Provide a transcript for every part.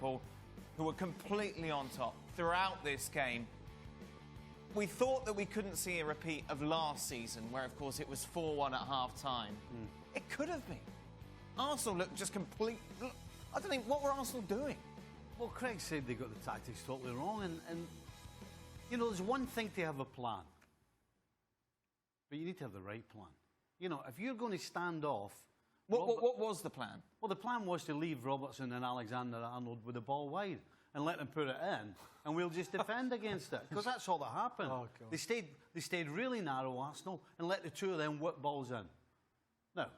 Liverpool, who were completely on top throughout this game. We thought that we couldn't see a repeat of last season, where, of course, it was 4-1 at half-time. It could have been. Arsenal looked just complete... I don't think... What were Arsenal doing? Well, Craig said they got the tactics totally wrong, and you know, there's one thing to have a plan, but you need to have the right plan. You know, if you're going to stand off... What was the plan? Well, the plan was to leave Robertson and Alexander-Arnold with the ball wide and let them put it in, and we'll just defend against it, because that's all that happened. Oh, God. They stayed really narrow, Arsenal, and let the two of them whip balls in. Now,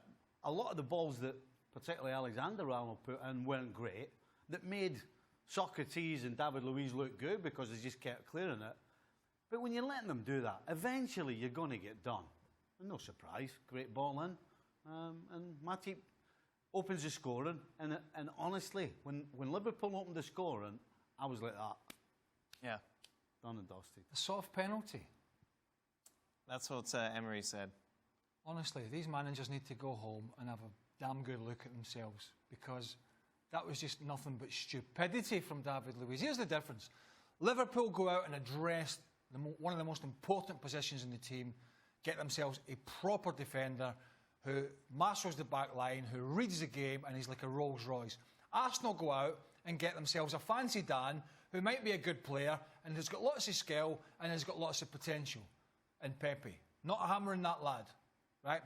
a lot of the balls that particularly Alexander-Arnold put in weren't great, that made Socrates and David Luiz look good because they just kept clearing it. But when you're letting them do that, eventually you're going to get done. And no surprise, great ball in. And Matip opens the scoring. And honestly, when Liverpool opened the scoring, I was like that. Yeah. Done and dusted. A soft penalty. That's what Emery said. Honestly, these managers need to go home and have a damn good look at themselves, because that was just nothing but stupidity from David Luiz. Here's the difference. Liverpool go out and address one of the most important positions in the team, get themselves a proper defender who masters the back line, who reads the game, and he's like a Rolls Royce. Arsenal go out and get themselves a fancy Dan who might be a good player and has got lots of skill and has got lots of potential in Pepe. Not hammering that lad, right?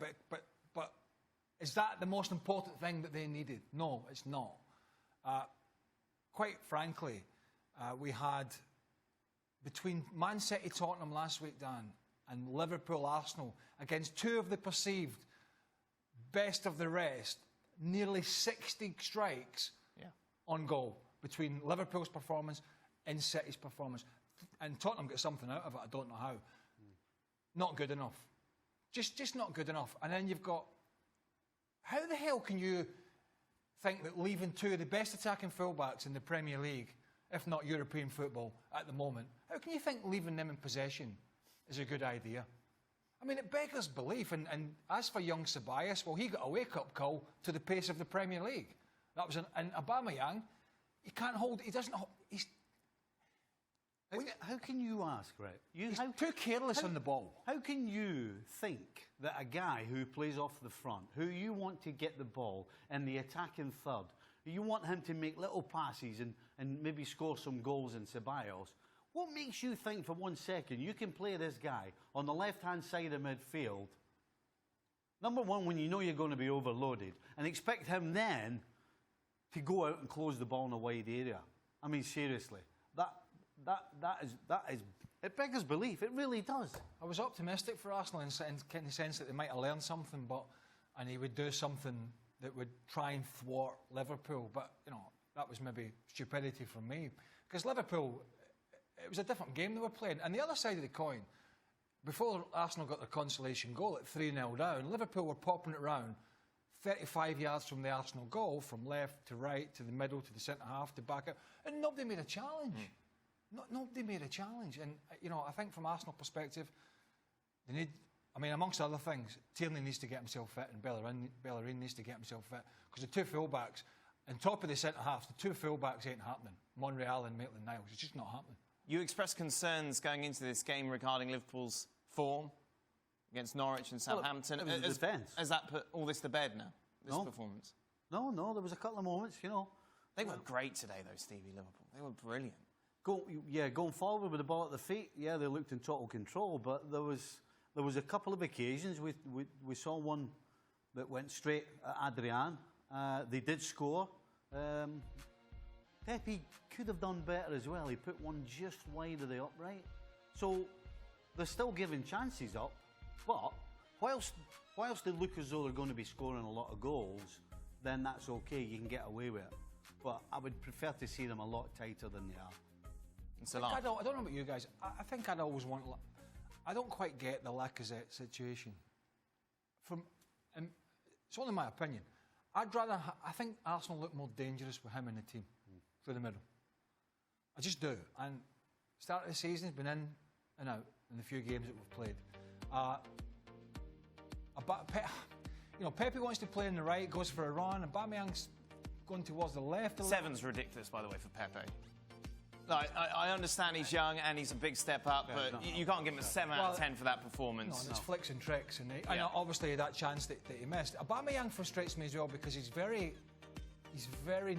But is that the most important thing that they needed? No, it's not. Quite frankly, we had, between Man City, Tottenham last week, Dan, and Liverpool, Arsenal, against two of the perceived best of the rest, nearly 60 strikes on goal between Liverpool's performance and City's performance. And Tottenham got something out of it, I don't know how. Not good enough. Just not good enough. And then you've got... How the hell can you think that leaving two of the best attacking fullbacks in the Premier League, if not European football at the moment, how can you think leaving them in possession is a good idea? I mean, it beggars belief. And as for young Ceballos, well, he got a wake-up call to the pace of the Premier League. That was and Aubameyang, he can't hold... He doesn't... He's... How can you ask, right? He's too careless on the ball. How can you think that a guy who plays off the front, who you want to get the ball in the attacking third, you want him to make little passes and maybe score some goals in Ceballos, what makes you think for 1 second you can play this guy on the left-hand side of midfield, number one, when you know you're going to be overloaded, and expect him then to go out and close the ball in a wide area? I mean, seriously, that is it beggars belief. It really does. I was optimistic for Arsenal in the sense that they might have learned something, and he would do something that would try and thwart Liverpool. But you know, that was maybe stupidity from me, because Liverpool, it was a different game they were playing. And the other side of the coin, before Arsenal got their consolation goal at 3-0 down, Liverpool were popping it around 35 yards from the Arsenal goal, from left to right to the middle to the centre half to back out, and nobody made a challenge. Nobody made a challenge. And, you know, I think from Arsenal perspective, they need... I mean, amongst other things, Tierney needs to get himself fit and Bellerin needs to get himself fit, because the two full-backs, on top of the centre-half, the two full-backs ain't happening. Monreal and Maitland-Niles. It's just not happening. You expressed concerns going into this game regarding Liverpool's form against Norwich and Southampton. Well, it was defence. Has that put all this to bed now, this performance? No, there was a couple of moments, you know. They were great today, though, Stevie, Liverpool. They were brilliant. Going forward with the ball at the feet, they looked in total control, but there was a couple of occasions. We saw one that went straight at Adrian. They did score. Pepe could have done better as well. He put one just wide of the upright. So they're still giving chances up, but whilst they look as though they're going to be scoring a lot of goals, then that's okay, you can get away with it. But I would prefer to see them a lot tighter than they are. I don't know about you guys. I think I'd always want... I don't quite get the Lacazette situation. It's only my opinion. I think Arsenal look more dangerous with him in the team, through the middle. I just do. And start of the season, he's been in and out in the few games that we've played. You know, Pepe wants to play on the right, goes for a run, and Aubameyang's going towards the left. 7's ridiculous, by the way, for Pepe. Like, I understand he's young and he's a big step up, but you can't give him a 7 out of 10 for that performance. No, it's flicks and tricks, and obviously that chance that he missed. Aubameyang frustrates me as well because he's very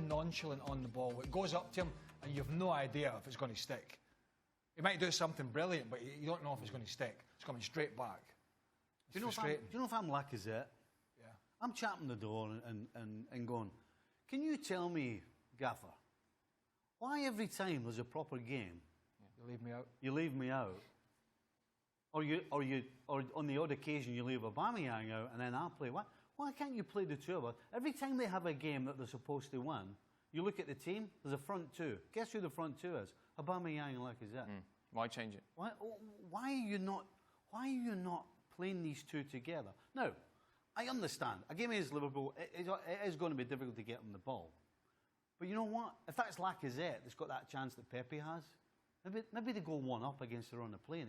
nonchalant on the ball. It goes up to him, and you have no idea if it's going to stick. He might do something brilliant, but you don't know if it's going to stick. It's coming straight back. Do you know if I'm Lacazette? Yeah. I'm chapping the door and going, can you tell me, Gaffer, why every time there's a proper game, you leave me out? You leave me out. Or on the odd occasion you leave Aubameyang out and then I play. Why can't you play the two of us? Every time they have a game that they're supposed to win, you look at the team, there's a front two. Guess who the front two is? Aubameyang and Lacazette. Why change it? Why are you not playing these two together? Now, I understand. A game against Liverpool, it is going to be difficult to get them the ball. But you know what? If that's Lacazette that's got that chance that Pepe has, maybe they go one up against her on the play.